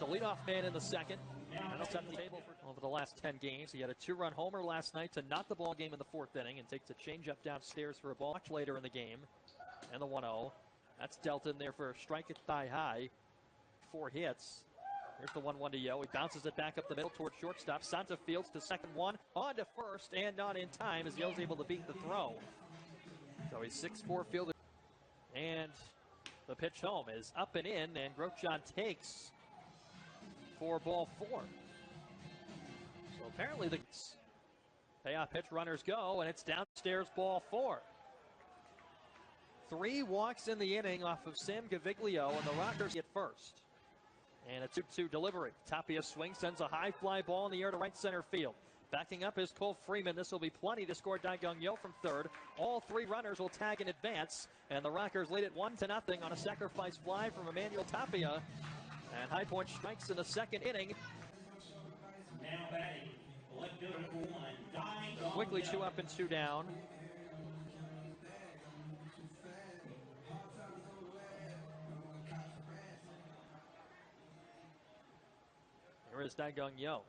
the leadoff man in the second. That'll set the table for over the last 10 games. He had a 2-run homer last night to knot the ball game in the 4th inning and takes a changeup downstairs for a ball much later in the game. And the 1-0. That's dealt in there for a strike at thigh high. 4 hits. Here's the 1-1 to Yo. He bounces it back up the middle towards shortstop. Santa fields to second one. On to first and not in time as Yo's able to beat the throw. So he's 6'4" fielder. And the pitch home is up and in, and Grosjean takes for ball 4. So apparently the payoff pitch runners go, and it's downstairs ball 4. 3 walks in the inning off of Sam Gaviglio, and the Rockers get first. And a 2-2 delivery. Tapia swings, sends a high fly ball in the air to right center field. Backing up is Cole Freeman. This will be plenty to score Dae-Gung Yo from third. All 3 runners will tag in advance, and the Rockers lead it 1-0 on a sacrifice fly from Emmanuel Tapia. And High Point strikes in the 2nd inning. Quickly 2 up and 2 down. Here is Dae-Gung Yo.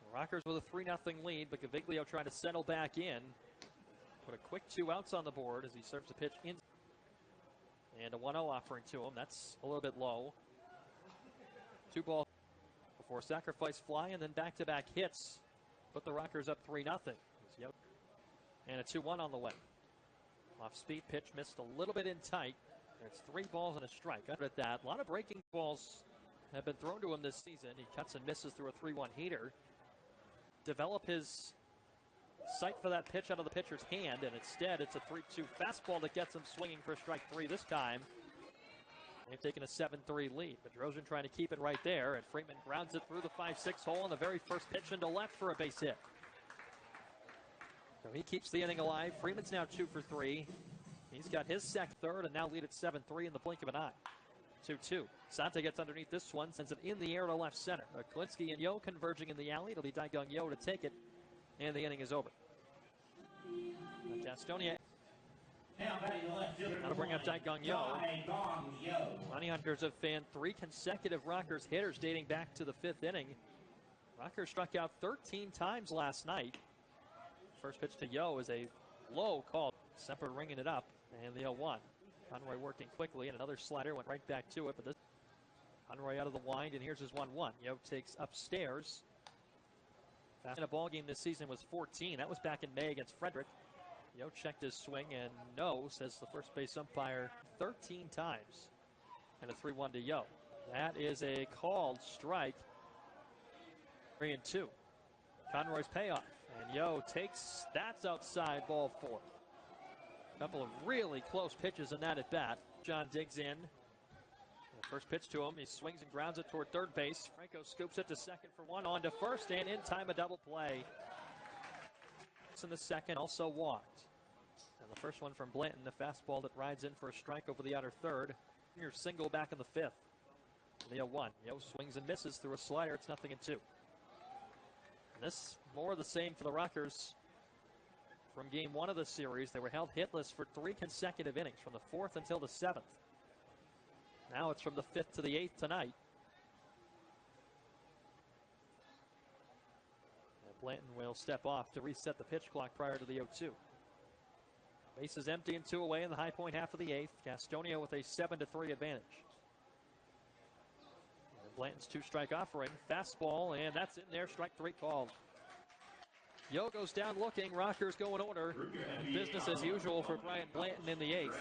The Rockers with a 3-0 lead, but Gaviglio trying to settle back in. Put a quick 2 outs on the board as he serves the pitch in. And a 1-0 offering to him. That's a little bit low. 2 balls before sacrifice fly, and then back-to-back hits. Put the Rockers up 3-0. And a 2-1 on the way. Off-speed pitch missed a little bit in tight. It's 3 balls and a strike. After that, a lot of breaking balls have been thrown to him this season. He cuts and misses through a 3-1 heater. Develop his sight for that pitch out of the pitcher's hand, and instead it's a 3-2 fastball that gets him swinging for strike 3 this time. They've taken a 7-3 lead, but Drozen trying to keep it right there, and Freeman grounds it through the 5-6 hole on the very first pitch into left for a base hit. So he keeps the inning alive. Freeman's now 2 for 3. He's got his second, third, and now lead at 7-3 in the blink of an eye. 2-2. Santa gets underneath this one, sends it in the air to left center. Klinsky and Yo converging in the alley. It'll be Dae-Gung Yo to take it, and the inning is over. Gastonia. Now to bring up Dae-Gung Yo. Money Hunters have fanned 3 consecutive Rockers hitters dating back to the 5th inning. Rockers struck out 13 times last night. First pitch to Yo is a low call. Semper ringing it up, and the 0-1. Conroy working quickly, and another slider went right back to it, but this Conroy out of the wind, and here's his 1-1. Yo takes upstairs. Fast in a ball game this season was 14. That was back in May against Frederick. Yo checked his swing, and no, says the first base umpire, 13 times. And a 3-1 to Yo. That is a called strike. 3-2. Conroy's payoff, and Yo takes, that's outside ball 4. Couple of really close pitches in that at bat. John digs in. The first pitch to him. He swings and grounds it toward third base. Franco scoops it to second for 1. On to first, and in time a double play. In the second, also walked. And the first one from Blanton, the fastball that rides in for a strike over the outer third. Your single back in the 5th. The 0-1. Yo swings and misses through a slider. It's 0-2. And this more of the same for the Rockers. From game 1 of the series, they were held hitless for 3 consecutive innings, from the 4th until the 7th. Now it's from the 5th to the 8th tonight. And Blanton will step off to reset the pitch clock prior to the 0-2. Base is empty and 2 away in the High Point half of the 8th. Gastonia with a 7-3 advantage. And Blanton's 2-strike offering. Fastball, and that's in there. Strike 3 called. Yo goes down looking. Rockers go in order. And business as usual for Brian Blanton in the 8th.